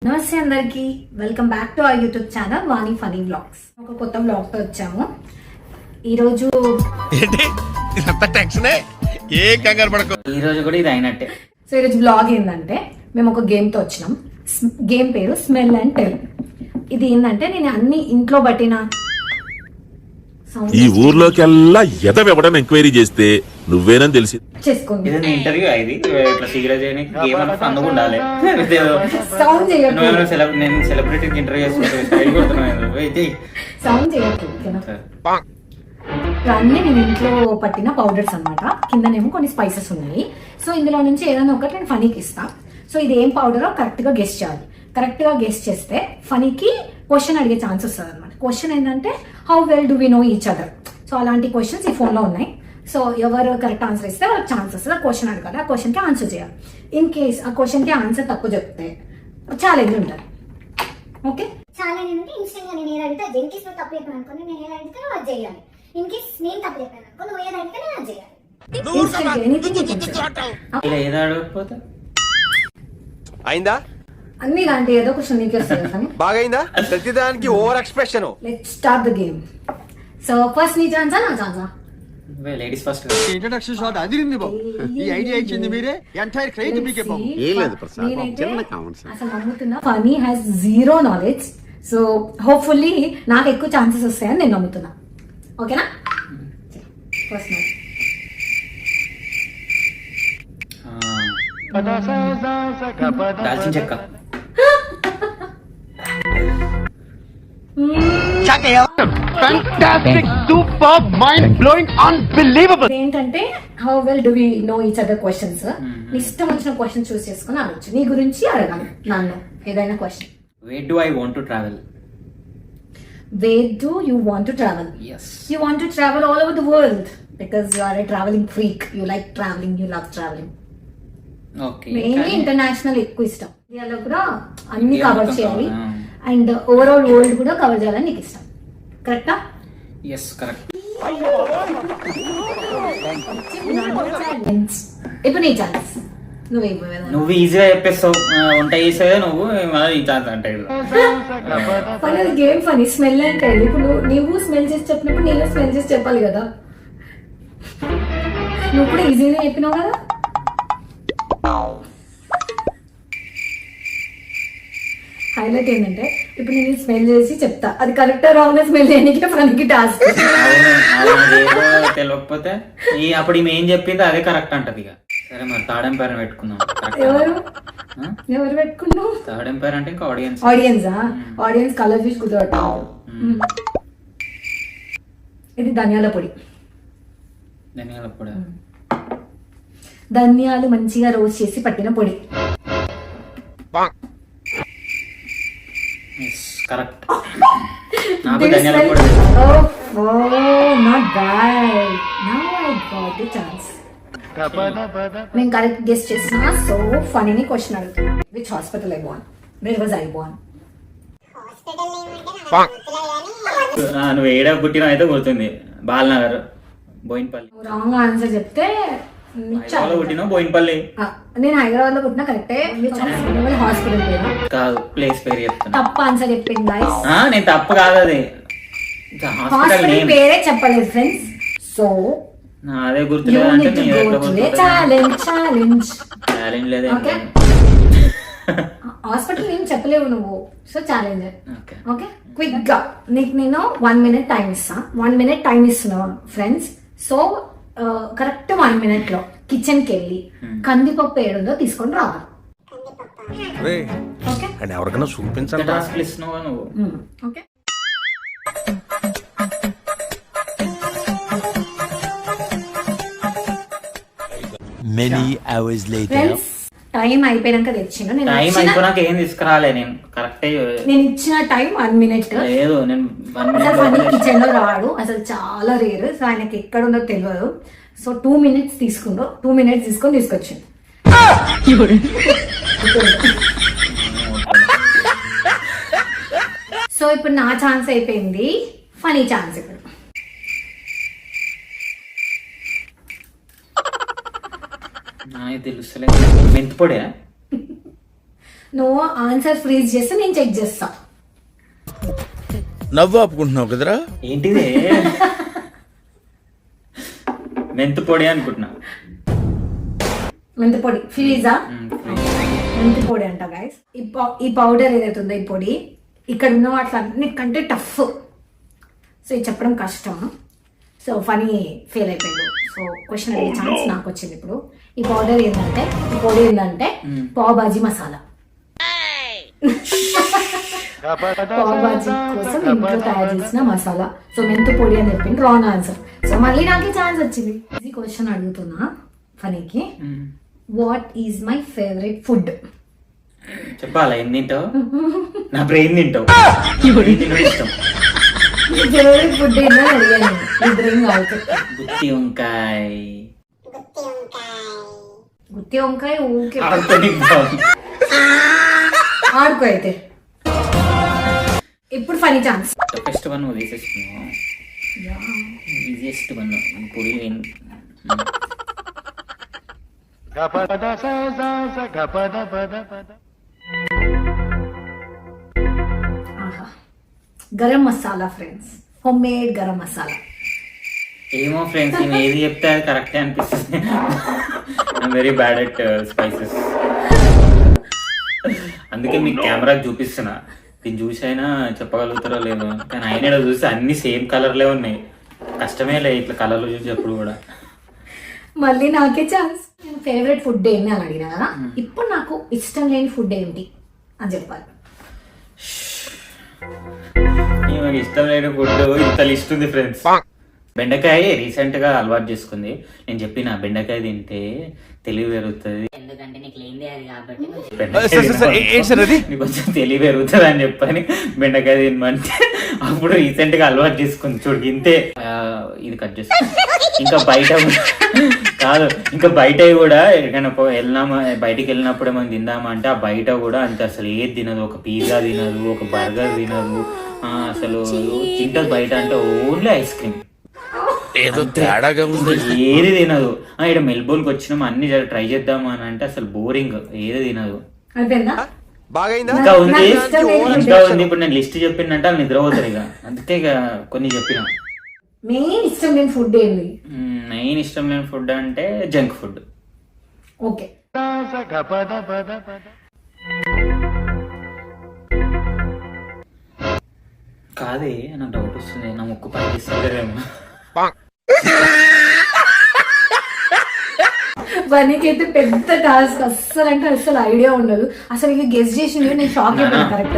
నమస్తే అందరికి, welcome back to our YouTube channel Vani Phani vlogs. ఒక కొత్త వ్లాగ్ తో వచ్చాము ఈరోజు. ఈరోజు కూడా ఇది అయినట్టే. సో ఈరోజు వ్లాగ్ ఏంటంటే మేము ఒక గేమ్ తో వచ్చినాం. గేమ్ పేరు స్మెల్ అండ్ టెల్. ఇది ఏంటంటే నేను అన్ని ఇంట్లో పట్టిన ఈ ఊర్లోకెల్లా ఎదవెవడని ఎంక్వైరీ చేస్తే నువ్వేనని తెలిసి చేసుకోండి. ఇంటర్వ్యూ అయింది ఇట్లా సీరియస్ గేమ్ అంటే ఫన్గా ఉండాలి. సౌండ్ చేయకు, నేను సెలబ్రిటీకి ఇంటర్వ్యూ సౌండ్ చేయకు. అన్ని నేను ఇంట్లో పట్టిన పౌడర్స్ అన్నమాట. కిందనేమో కొన్ని స్పైసెస్ ఉన్నాయి. సో ఇందులో నుంచి ఏదైనా ఒకటి నేను ఫనీకి ఇస్తా. సో ఇది ఏం పౌడరో కరెక్ట్ గా గెస్ట్ చేయాలి. కరెక్ట్ గా గెస్ట్ చేస్తే ఫనీకి క్వశ్చన్ అడిగే ఛాన్స్ వస్తుంది అనమాట. క్వశ్చన్ ఏంటంటే how well do we know each other. So అలాంటి క్వశ్చన్స్ ఈ ఫోన్ లో ఉన్నాయి. సో ఎవరు కరెక్ట్ ఆన్సర్ ఇస్తే వాళ్ళకి ఛాన్స్ వస్తుంది. ఆ క్వశ్చన్ అడగాలి, ఆ క్వశ్చన్ కి ఆన్సర్ చేయాలి. ఇన్ కేస్ ఆ క్వశ్చన్ కి ఆన్సర్ తప్పు చెప్తే ఛాలెంజ్ ఉంటుంది. ఓకే, ఛాలెంజ్ అంటే ఇన్స్టెంట్ గా నేను ఏది అడిగితే అది ఇన్కేస్ నువ్వు తప్పు చెప్పాను అనుకో నేను ఏది అడిగితే నువ్వు అది చేయాలి. ఇన్ కేస్ నేను తప్పు చెప్పాను అనుకో నువ్వు ఏది అడిగితే నేను అది చేయాలి. ఏదో అడగకపోతే అయిందా? అన్ని ఇలాంటి ఏదో క్వశ్చన్ నీకే వస్తుంది. బాగైందా? ప్రతిదానికి over expression. Let's start the game. So first నీ ఛాన్సా నా ఛాన్సా? Ladies first. ఇంట్రడక్షన్ షాట్ అదిరింది బాబు. ఈ ఐడియా ఇచ్చింది మీరే. ఎంటైర్ క్రెడిట్ మీకే బాబు. ఏం లేదు ప్రసాద్, చిన్న కామెంట్స్. అసలు నమ్ముతున్నా Phani has zero knowledge. So hopefully నాకు ఎక్కువ ఛాన్సెస్ వస్తాయని నేను నమ్ముతున్నా. ఓకేనా? ఫస్ట్ దాల్చిన చెక్క. ఏంటంటే how well do we know each other questions. ఇష్టం వచ్చిన క్వశ్చన్ చూస్ చేసుకుని అడగచ్చు. నీ గురించి అడగాలి నన్ను ఏదైనా question. Where do I want to travel? Where do you want to travel? Yes. You want to travel all over the world because you are a traveling freak. You like traveling, you love traveling. Okay. Mainly international ఎక్కువ ఇష్టం. ఇండియాలో కూడా అన్ని India cover మొత్తం చేయాలి cover, and overall world కూడా cover చేయాలని నీకు ఇష్టం. కరెక్టా? Yes, correct. ఇప్పుడు నీ ఛాన్స్. నువ్వేం నువ్వు ఈజీగా చెప్పేస్తావు. వంట చేసేదే నువ్వు ఈ ఛాన్స్ అంటే ఫనీ గేమ్ ఫనీ. స్మెల్ అంటే ఇప్పుడు నువ్వు స్మెల్ చేసి చెప్పినప్పుడు నేను స్మెల్ చేసి చెప్పాలి కదా. నువ్వు కూడా ఈజీగా చెప్పినావు కదా. హైలైట్ ఏంటంటే ఇప్పుడు నేను స్మెల్ చేసి చెప్తా, అది కరెక్టా రాంగ్ స్మెల్ చేయడానికి ఫనీకి టాస్క్. తెలియకపోతే అప్పుడు ఈమె ఏం చెప్పింది అదే కరెక్ట్ అంటది. ఇక సరే మరి థర్డ్ ఎంపైర్ పెట్టుకుందాం. ఎవరు పెట్టుకున్నావు? థర్డ్ ఎంపైర్ అంటే ఇంకా ఆడియన్స్. ఆడియన్స్ కలర్ చూసి గుర్తుపట్టావు. ఇది ధనియాల పొడి. ధనియాల పొడి. ధనియాలు మంచిగా రోస్ట్ చేసి పట్టిన పొడి. కరెక్ట్. నాకు ధనియాల పొడి. Not bad. Now I got the chance. నేను కరెక్ట్ గెస్ చేసిన. సో ఫనీని క్వశ్చన్ అడుగుతున్నా. Which hospital I ban? Where was I బాన్? నువ్వు ఏడా పుట్టిన అయితే గుర్తుంది. బాలనగర్, బోయిన్పల్లి. రాంగ్ ఆన్సర్ చెప్తే పుట్టిన బోయిన్పల్లి. నేను హైదరాబాద్ లో పుట్టినా కరెక్టే. హాస్పిటల్ పేరు కాదు, ప్లేస్ పేరు చెప్తున్నా. తప్పు ఆన్సర్ చెప్పింది guys. నేను తప్పు కాదు, అది హాస్పిటల్ పేరే చెప్పలేదు ఫ్రెండ్స్. సో అదే గుర్తులేదు. ఛాలెంజ్ లేదు. హాస్పిటల్ ఏం చెప్పలేవు నువ్వు. So challenge. ఓకే, క్విక్ గా నీకు నేను 1 minute టైం ఇస్తా. 1 minute టైం ఇస్తున్నావు ఫ్రెండ్స్. సో కరెక్ట్ 1 minute లో కిచెన్ కి వెళ్ళి కందిపప్పు ఏడుందో తీసుకొని రావాలి. ఓకే, ఎవరికైనా చూపించాలి. టాస్క్ ఇస్తున్నావా నువ్వు? Okay. Many hours later. Friends time అయిపోయాక తెచ్చిన. టైం అయిపోయినాక ఏం తీసుకురాలే నేను. కరెక్టే నేను ఇచ్చిన టైం 1 minute. లేదు, నేను కిచెన్ లో రాడు అసలు, చాలా రేర్. సో ఆయనకి ఎక్కడ ఉందో తెలియదు. So 2 minutes తీసుకుందో. 2 minutes తీసుకొని తీసుకొచ్చింది. సో ఇప్పుడు నా ఛాన్స్ అయిపోయింది. ఫనీ ఛాన్స్ ఇప్పుడు. తెలుస్తలేదు. మెంతి పొడి. నువ్వు ఆన్సర్ ఫ్రీజ్ చేస్తే నేను చెక్ చేస్తా. నవ్వు ఆపుకుంటున్నావు కదరా. ఏంటిదే మెంతు పొడి అనుకుంటున్నా. మెంతి పొడి ఫ్రీజా? మెంతి పొడి అంట గైస్. ఈ పౌడర్ ఏదైతే ఉందో ఈ పొడి ఇక్కడ ఉన్న వాటి అన్నిటికంటే టఫ్. సో ఇది చెప్పడం కష్టం. సో ఫనీ ఫెయిల్ అయిపోయింది. సో క్వశ్చన్ అడిగే ఛాన్స్ నాకు వచ్చింది ఇప్పుడు. ఈ పౌడర్ ఏంటంటే ఈ పొడి ఏంటంటే పావ్ బాజీ మసాలా. పావ్ బాజీ కోసం ఇంట్లో తయారు చేసిన మసాలా. సో మెంతు పొడి అని చెప్పింది రాంగ్ ఆన్సర్. సో మళ్ళీ నాకే ఛాన్స్ వచ్చింది. ఈ క్వశ్చన్ అడుగుతున్నా ఫనీకి. What is my favourite food? చెప్పాలా ఎన్ని తింటావు? నా బ్రెయిన్ తింటావు. ఇష్టం ఫేవరెట్ ఫుడ్ ఏంటని అడిగాను. ఈ బ్రెయిన్ కావచ్చు. గుత్తి వంకాయ. గుత్తి వంకాయ ఊకే ఆడుకోనికి ఆడుకో అయితే. ఇప్పుడు ఫనీ ఛాన్స్. టఫెస్ట్ వన్ నువ్వు తీసేసుకున్నావు. ఈజియెస్ట్ వన్ పొడి garam masala friends. Home made garam masala. ఏమో ఫ్రెండ్స్ నేను ఏది చెప్తే అది కరెక్టే అనిపిస్తుంది. I'm very bad at spices. అందుకే మీకు కెమెరాకి చూపిస్తున్నా. దీన్ని చూసైనా చెప్పగలుగుతారో లేదో. కానీ ఆయన చూస్తే అన్ని సేమ్ కలర్లే ఉన్నాయి. కష్టమే లే ఇట్లా కలర్లు చూసి ఎప్పుడు కూడా. మళ్ళీ నాకే ఛాన్స్. నేను ఫేవరెట్ ఫుడ్ ఏంటి అని అడిగినా కదా. ఇప్పుడు నాకు ఇష్టం లేని ఫుడ్ ఏంటి అని చెప్పాలి. నాకు ఇష్టం లేని ఫుడ్ ఇంత లిస్ట్ ఉంది ఫ్రెండ్స్. బెండకాయ రీసెంట్ గా అలవాటు చేసుకుంది. నేను చెప్పిన బెండకాయ తింటే తెలివి పెరుగుతుంది, ఎందుకంటే నీకు లేనిదే అది కాబట్టి నీకు కొంచెం తెలివి పెరుగుతుంది అని చెప్పని బెండకాయ తినమంటే అప్పుడు రీసెంట్ గా అలవాటు చేసుకుంది. చూడు ఇంతే. ఇది కట్ చేసుకుంది. ఇంకా బయట కాదు, ఇంకా బయట కూడా ఎక్కడికైనా వెళ్ళినామా, బయటికి వెళ్ళినప్పుడు ఏమైనా తిందామా అంటే ఆ బయట కూడా అంతే అసలు ఏది తినదు. ఒక పిజ్జా తినదు, ఒక బర్గర్ తినదు. అసలు తింటది బయట అంటే ఓన్లీ ఐస్ క్రీమ్. ఏదో తేడాగా ఉంది. ఏది తినదు. ఇక్కడ మెల్బోర్న్కి వచ్చినాం అన్ని ట్రై చేద్దామా అని అంటే అసలు బోరింగ్. ఏది తినదు. బాగైందా? ఇంకా ఉంది ఇంకా ఉంది. ఇప్పుడు నేను లిస్ట్ చెప్పిందంటే వాళ్ళు నిద్రపోతారు ఇక. అందుకే ఇక కొన్ని చెప్పిన. మెయిన్ ఇష్టం లేని ఫుడ్ ఏంటి? మెయిన్ ఇష్టం లేని ఫుడ్ అంటే జంక్ ఫుడ్. ఓకే కాదే నాకు డౌట్ వస్తుంది. నా ముక్కు పనిచేస్తుందేమో. మనకైతే పెద్ద టాస్క్. అస్సలు అంటే అస్సలు ఐడియా ఉండదు. అసలు ఇక గెస్ చేసి నేను షాక్ అయిపోయాను. కరెక్ట్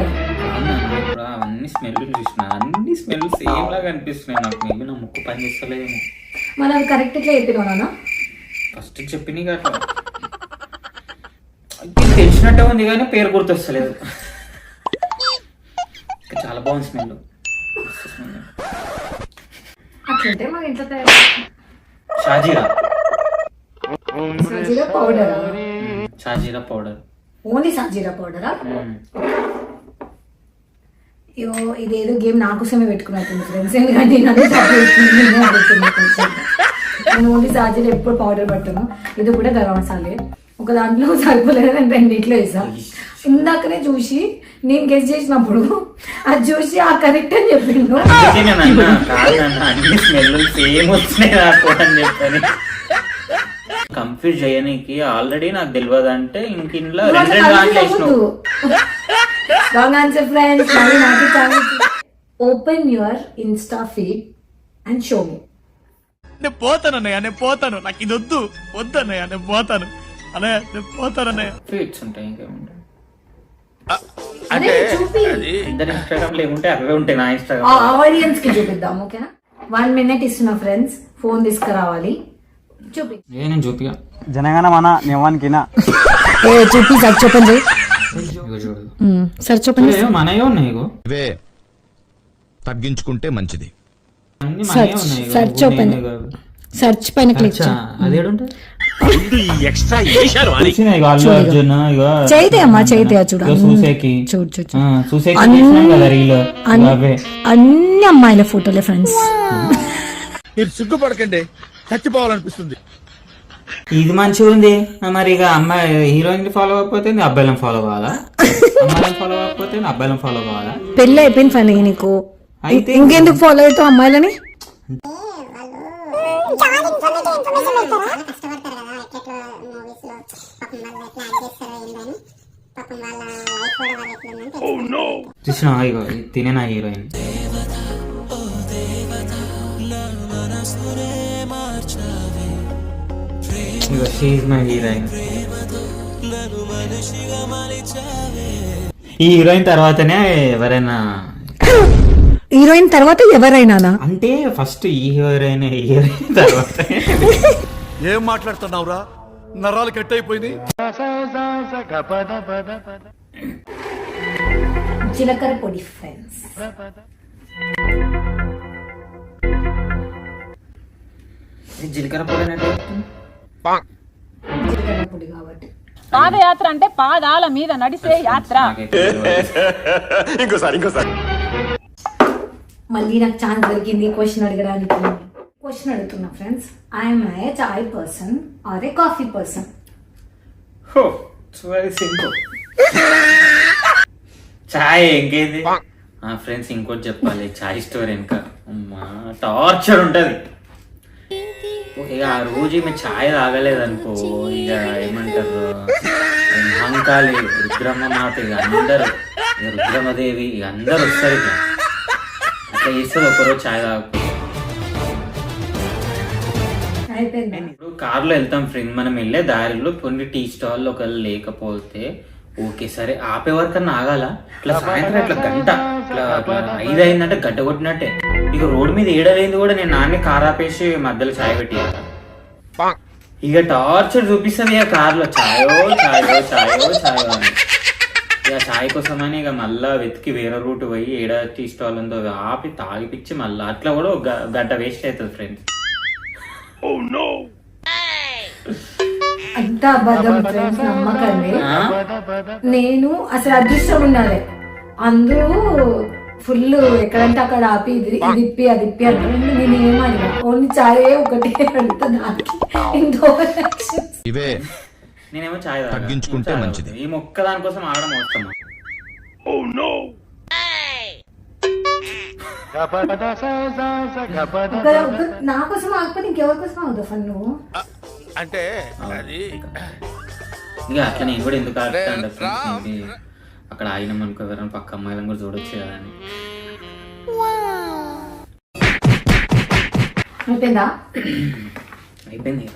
అన్ని స్మెల్ చూసిన అన్ని స్మెల్ సేమ్ లాగా అనిపిస్తున్నాయి నాకు. మేబీ నా ముక్కు పని చేస్తలేదేమో. మనం అవి కరెక్ట్ ఇట్లా చెప్పినా ఫస్ట్ చెప్పిన అట్లా తెలిసినట్టే ఉంది కానీ పేరు గుర్తొస్తలేదు. చాలా బాగుంది స్మెల్. అట్లుంటే మన ఇంట్లో తయారు షాజీరా. సాజీరా పౌడర్. షాజీరా పౌడర్. ఓన్లీ సాజీరా పౌడరా? ఇదేదో గేమ్ నా కోసమే పెట్టుకున్నట్టుంది ఫ్రెండ్స్. ఎందుకంటే నేను ఓన్లీ సాజీరా ఎప్పుడు పౌడర్ పట్టాను. ఇది కూడా గరం మసాలే. ఒక దాంట్లో సరిపోలేదు నేను రెండిట్లో వేసాను. ఇందాకనే చూసి నేను గెస్ చేసినప్పుడు అది చూసి ఆ కరెక్ట్ అని చెప్పిండు. అన్ని స్మెల్ సేమ్ వచ్చినాయి నాకు అని చెప్పని కన్ఫ్యూజ్ చేయడానికి. ఆల్రెడీ నాకు తెలియదు అంటే ఇంక ఇంట్లో wrong answer friends. Open your Insta feed and show me. నేను పోతానన్నయ్య, నేను పోతాను. నాకు ఇది వద్దు వద్దన్నయ్య, నేను పోతాను అన్నయ్య, నేను పోతానన్నయ్య. ఫీడ్స్ ఉంటాయి ఇంకేముంటాయి. అదే చూపి. అందరి ఇన్స్టాగ్రామ్ లో ఏముంటాయి అవే ఉంటాయి నా ఇన్స్టాగ్రామ్. ఆడియన్స్ కి చూపిద్దాం. ఓకేనా? 1 minute ఇస్తున్నా ఫ్రెండ్స్. ఫోన్ తీసుకురావాలి. చూపి. నేను చూపిగా జనగణ మన నివానికినా చూపి. సర్చ్ ఓపెన్ చేయి. సర్చ్ ఓపెన్ మనయే ఉన్నాయి. ఇవే తగ్గించుకుంటే మంచిది. Search open. సర్చ్ పైన క్లిక్ చేయి. అదేడుంటది ఎక్స్ట్రా చైతే అమ్మా చైతే చూడు. అన్ని అమ్మాయిల ఫోటోలే ఫ్రెండ్స్. మీరు సిగ్గుపడకండి, చచ్చిపోవాలనిపిస్తుంది. ఇది మంచిగా ఉంది. మరి ఇక అమ్మాయి హీరోయిన్ ఫాలో అవ్వకపోతే అబ్బాయిలను ఫాలో కావాలా, అమ్మాయిలను ఫాలో అవ్వకపోతే అబ్బాయిలను ఫాలో కావాలా? పెళ్ళి అయిపోయింది ఫనీ నీకు, అయితే ఇంకెందుకు ఫాలో అవుతావు అమ్మాయిలని? చాలా ఇన్ఫర్మేటివ్ ఇన్ఫర్మేషన్ పెడతారా? చూసిన ఇగో తినే నా heroine. Ego she is my heroine. ఈ హీరోయిన్ తర్వాతనే ఎవరైనా, హీరోయిన్ తర్వాత ఎవరైనా అంటే ఫస్ట్ ఈ హీరోయిన్ తర్వాత ఏం మాట్లాడుతున్నావురా? నరాలు కట్ అయిపోయింది. జీలకర్ర పొడి ఫ్రెండ్స్. జీలకర్ర పొడి అంటే జీలకర్ర పొడి కాబట్టి పాదయాత్ర అంటే పాదాల మీద నడిసే యాత్ర. ఇంకోసారి మళ్ళీ నాకు ఛాన్స్ దొరికింది క్వశ్చన్ అడగడానికి. క్వశ్చన్ అడుగుతున్నా friends, I'm a chai person or a coffee person? Very simple. చాయ్ ఇంకేది ఫ్రెండ్స్, ఇంకోటి చెప్పాలి. చాయ్ స్టోర్ ఇంకా అమ్మా టార్చర్ ఉంటది. ఇక ఆ రోజు ఈమె ఛాయ్ తాగలేదనుకో, ఇక ఏమంటారు మహంకాళి, రుద్రమ్మ మాత, ఇక అందరు, ఇక రుద్రమదేవి, ఇక అందరు వస్తారు. ఇక అట్లా చేస్తారు ఒకరోజు ఛాయ్ తాగకపోతే. అయిపోయింది. ఇప్పుడు కార్లో వెళ్తాం ఫ్రెండ్, మనం వెళ్ళే దారిలో కొన్ని టీ స్టాల్ ఒకవేళ లేకపోతే ఓకే సరే ఆపే వరకన్నా ఆగాల. ఇట్లా సాయంత్రం ఇట్లా గంట ఇట్లా 5 అయిందంటే గడ్డ కొట్టినట్టే. ఇక రోడ్డు మీద ఏడలేదు కూడా నేను నాన్నే కార్ ఆపేసి మధ్యలో ఛాయ్ పెట్టి ఇక టార్చర్ చూపిస్తుంది. ఇక కార్లో ఛాయో ఛాయో ఛాయో ఛాయో అని ఇక ఛాయ్ కోసమని ఇక మళ్ళా వెతికి వేరే రూట్ పోయి ఏడ టీ స్టాల్ ఉందో ఆపి తాగిపిచ్చి మళ్ళీ అట్లా కూడా ఒక గంట వేస్ట్ అవుతుంది ఫ్రెండ్స్. అంత అబద్ధం ఫ్రెండ్స్, నమ్మకండి. నేను అసలు అదృష్టం ఉండాలి. అందరూ ఫుల్ ఎక్కడంటే అక్కడ ఆపి ఇది ఇప్పి అది ఇప్పి అంటారు. నేను ఏమడిగా ఓన్లీ చాయే ఒకటి అడుగుతా. ఇవే నేనేమో ఛాయ్ తగ్గించుకుంటే మంచిది. ఈ మొక్క దానికోసం ఆడడం వస్తామా? నా కోసం ఆకపోతే ఇంకెవరి కోసం అవుతావు ఫన్ నువ్వు? అంటే అది ఇక అట్లా నేను కూడా ఎందుకు ఆడుతాను అక్కడ ఆగినాం అనుకో, ఎవరైనా పక్క అమ్మాయిలను కూడా చూడొచ్చు కదా అని. అయిపోయిందా? అయిపోయింది.